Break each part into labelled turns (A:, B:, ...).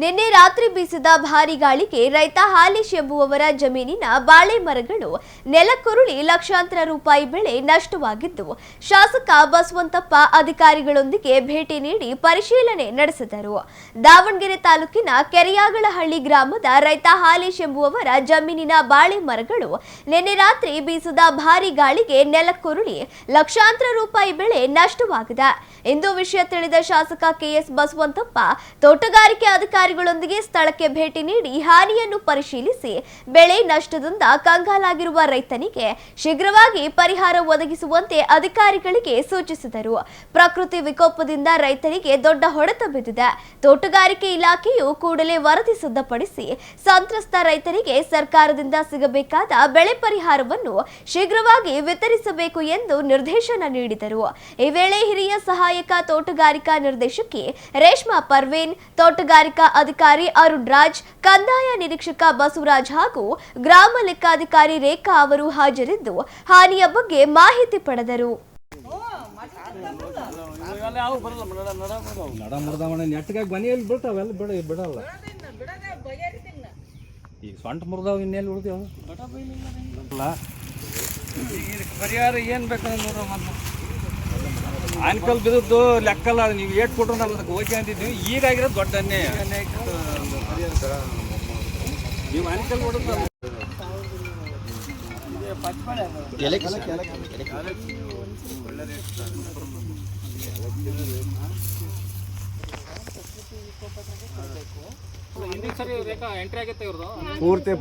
A: ನಿನ್ನೆ ರಾತ್ರಿ ಬೀಸಿದ ಭಾರೀ ಗಾಳಿಗೆ ರೈತ ಹಾಲೇಶ್ ಎಂಬುವವರ ಜಮೀನಿನ ಬಾಳೆ ಮರಗಳು ನೆಲಕ್ಕುರುಳಿ ಲಕ್ಷಾಂತರ ರೂಪಾಯಿ ಬೆಳೆ ನಷ್ಟವಾಗಿದ್ದು, ಶಾಸಕ ಬಸವಂತಪ್ಪ ಅಧಿಕಾರಿಗಳೊಂದಿಗೆ ಭೇಟಿ ನೀಡಿ ಪರಿಶೀಲನೆ ನಡೆಸಿದರು. ದಾವಣಗೆರೆ ತಾಲೂಕಿನ ಕೆರೆಯಾಗಳಹಳ್ಳಿ ಗ್ರಾಮದ ರೈತ ಹಾಲೇಶ್ ಎಂಬುವವರ ಜಮೀನಿನ ಬಾಳೆ ಮರಗಳು ನಿನ್ನೆ ರಾತ್ರಿ ಬೀಸಿದ ಭಾರೀ ಗಾಳಿಗೆ ನೆಲಕ್ಕುರುಳಿ ಲಕ್ಷಾಂತರ ರೂಪಾಯಿ ಬೆಳೆ ನಷ್ಟವಾಗಿದೆ. ಇಂದು ವಿಷಯ ತಿಳಿದ ಶಾಸಕ ಕೆಎಸ್ ಬಸವಂತಪ್ಪ ತೋಟಗಾರಿಕೆ ಅಧಿಕಾರಿಗಳೊಂದಿಗೆ ಸ್ಥಳಕ್ಕೆ ಭೇಟಿ ನೀಡಿ ಹಾನಿಯನ್ನು ಪರಿಶೀಲಿಸಿ ಬೆಳೆ ನಷ್ಟದಿಂದ ಕಂಗಾಲಾಗಿರುವ ರೈತನಿಗೆ ಶೀಘ್ರವಾಗಿ ಪರಿಹಾರ ಒದಗಿಸುವಂತೆ ಅಧಿಕಾರಿಗಳಿಗೆ ಸೂಚಿಸಿದರು. ಪ್ರಕೃತಿ ವಿಕೋಪದಿಂದ ರೈತರಿಗೆ ದೊಡ್ಡ ಹೊಡೆತ ಬಿದ್ದಿದೆ. ತೋಟಗಾರಿಕೆ ಇಲಾಖೆಯು ಕೂಡಲೇ ವರದಿ ಸಿದ್ಧಪಡಿಸಿ ಸಂತ್ರಸ್ತ ರೈತರಿಗೆ ಸರ್ಕಾರದಿಂದ ಸಿಗಬೇಕಾದ ಬೆಳೆ ಪರಿಹಾರವನ್ನು ಶೀಘ್ರವಾಗಿ ವಿತರಿಸಬೇಕು ಎಂದು ನಿರ್ದೇಶನ ನೀಡಿದರು. ಈ ವೇಳೆ ಹಿರಿಯ ಸಹಾಯಕ ತೋಟಗಾರಿಕಾ ನಿರ್ದೇಶಕಿ ರೇಷ್ಮಾ ಪರ್ವೇನ್, ತೋಟಗಾರಿಕಾ ಅಧಿಕಾರಿ ಅರುಣ್ ರಾಜ್, ಕಂದಾಯ ನಿರೀಕ್ಷಕ ಬಸವರಾಜ್ ಹಾಗೂ ಗ್ರಾಮ ಲೆಕ್ಕಾಧಿಕಾರಿ ರೇಖಾ ಅವರು ಹಾಜರಿದ್ದು ಹಾನಿಯ ಬಗ್ಗೆ ಮಾಹಿತಿ ಪಡೆದರು.
B: ಪರಿಹಾರ ಏನ್ ಬೇಕಂದ್ರೆ ಆನ್ಕಲ್ ಬಿದ್ದು ಲೆಕ್ಕಲ್ಲ, ನೀವು ಏಟ್ ಕೊಟ್ಟರು ನಾವು ಅದಕ್ಕೆ ಓಕೆ ಅಂತಿದ್ವಿ. ಈಗಾಗಿರೋದು ದೊಡ್ಡ ಅನ್ಯಾಯ. ನೀವು ಆನ್ಕಲ್ ಹೊಡೆದು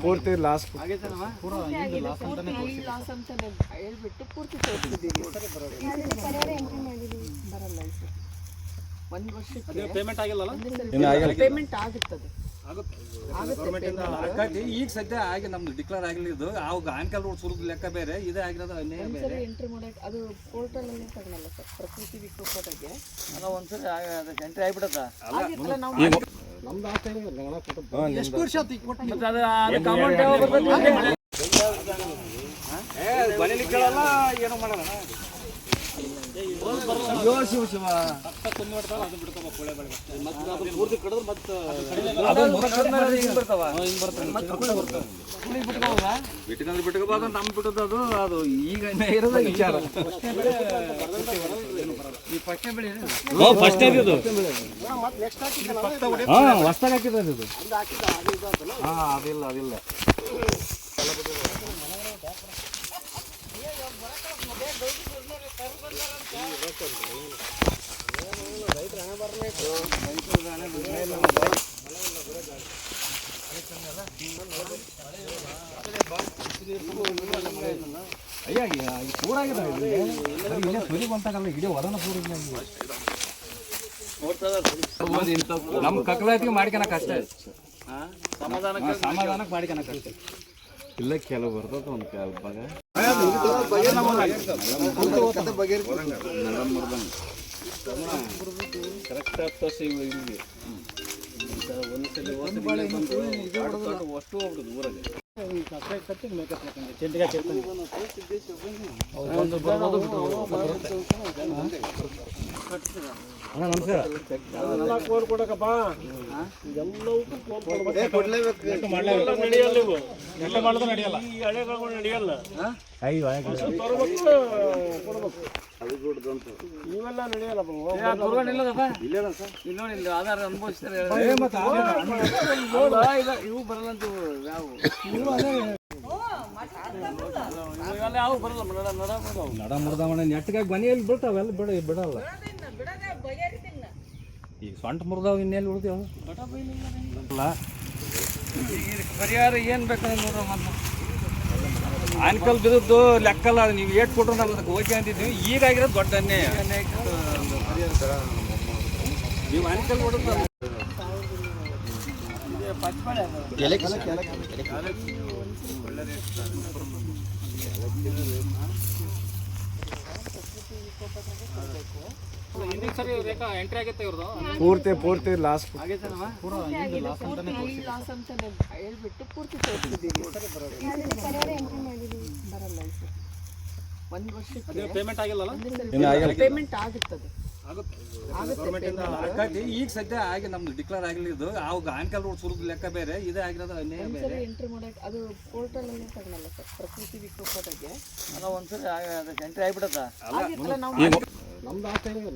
C: ಪೂರ್ತಿ ಲಾಸ್ಟ್
B: ಈಗ ಸದ್ಯ ಆಗಿ ನಮ್ದು ಡಿಕ್ಲೇರ್ ಆಗಲಿದ್ದು ಅವಾಗ ಆನ್ಕಲ್ ರೋಡ್ ಸುರುದ್ ಲೆಕ್ಕ ಬೇರೆ, ಇದೇ ಆಗಿರೋದು ಎಂಟ್ರಿ ಮಾಡಕ್ಕೆ ಅದು ಪೋರ್ಟಲ್ ಅಲ್ಲಿ ತಗೊಳ್ಳಲ್ಲ ಸರ್. ಪ್ರಕೃತಿ ವಿಕೋಪದಾಗೆ ಅಲ್ಲ ಒಂದ್ಸರಿ ಎಂಟ್ರಿ ಆಗಿಬಿಡತ್ತ. ಎಷ್ಟು ವರ್ಷ ಮನೇಲಿ ಕೇಳಲ್ಲ, ಏನೋ ಮಾಡಲ್ಲ. ಶಿವ ಶಿವ ಬಿಟ್ಕೋಬಾರ್ದು ನಮ್ ಬಿಟ್ಟದ್ದು ಅದು ಈಗ ಇರೋದ ವಿಚಾರ. ಹೊಸ್ತಾಗ ಹಾಕಿದ್ರೆ ಅದು ಅದಿಲ್ಲ ನಮ್ ಕಕ್ಲಾತಿಗೆ ಮಾಡ್ಕೊಳಕ್ ಅಷ್ಟೇ, ಸಮಾಧಾನಕ್ಕೆ ಮಾಡ್ಕೊಳಕ್ ಅಷ್ಟೇ. ಇಲ್ಲ ಕೆಲವು ಬರ್ತದ ಒಂದು ಕೆಲವಾಗ ಕರೆಕ್ಟ್ ಆಗ್ತದೆ. ಒಂದ್ಸಲಿ ಅಷ್ಟು ಹೋಗ್ಬಿಡುದು ಊರಾಗೆ. ಇವೆಲ್ಲ ನಡೆಯಲ್ಲ. ಆಧಾರ ಅನುಭವಿಸ್ತಾರೆ. ಇವು ಬರಲ್ಲಂತ ಯಾವ ನಡ ಮುರಿದವಣ ನೆಟ್ಗಾಗಿ ಮನೆಯಲ್ಲಿ ಬಿಡ್ತಾವೆಲ್ಲ ಬಿಡಲ್ಲ. ಈಗ ಸೊಂಟ ಮುರಿದವ್ ಇನ್ನೆಲ್ಲಿ ಉಳಿದೇವ. ಪರಿಹಾರ ಏನ್ ಬೇಕಂದ್ರೆ ಆನ್ಕಲ್ ಬಿದ್ದು ಲೆಕ್ಕಲ್ಲ, ನೀವು ಏಟ್ ಕೊಟ್ಟರು ನಾವು ಅದಕ್ಕೆ ಓಕೆ ಅಂತಿದ್ವಿ. ಈಗಾಗಿರೋದು ದೊಡ್ಡ ಅನ್ಯಾಯ. ನೀವು ಆನ್ಕಲ್ ಹೊಡೆದು
C: ಪೂರ್ತಿ ಲಾಸ್ಟ್
B: ಪೇಮೆಂಟ್ ಆಗಿಲ್ಲ.
D: ಪೇಮೆಂಟ್ ಆಗುತ್ತದೆ.
B: ಆಕತಿ ಈಗ ಸದ್ಯ ಆಗಿ ನಮ್ದು ಡಿಕ್ಲೇರ್ ಆಗಿದ್ದು ಅವಾಗ ಆನ್ಕಲ್ ರೋಡ್ ಸುರಿದ ಲೆಕ್ಕ ಬೇರೆ ಇದೇ ಆಗಿರೋದು ಅನ್ಯಾಯ ಬೇರೆ.
D: ಎಂಟ್ರಿ ಮಾಡಕ್ಕೆ ಅದು ಪೋರ್ಟಲಲ್ಲಿ ತಗೊಳಲ್ಲ ಸರ್ ಪ್ರಕೃತಿ ವಿಕೋಪದಾಗೆ
B: ಅಲ್ಲ ಒಂದ್ಸರಿ ಅದಕ್ಕೆ ಎಂಟ್ರಿ ಆಗ್ಬಿಡತ್ತ
D: ಆಗಿತ್ತಲ್ಲ ನಾವು
C: ನಮ್ದು ಆಸ್ತಿ
B: ಅದು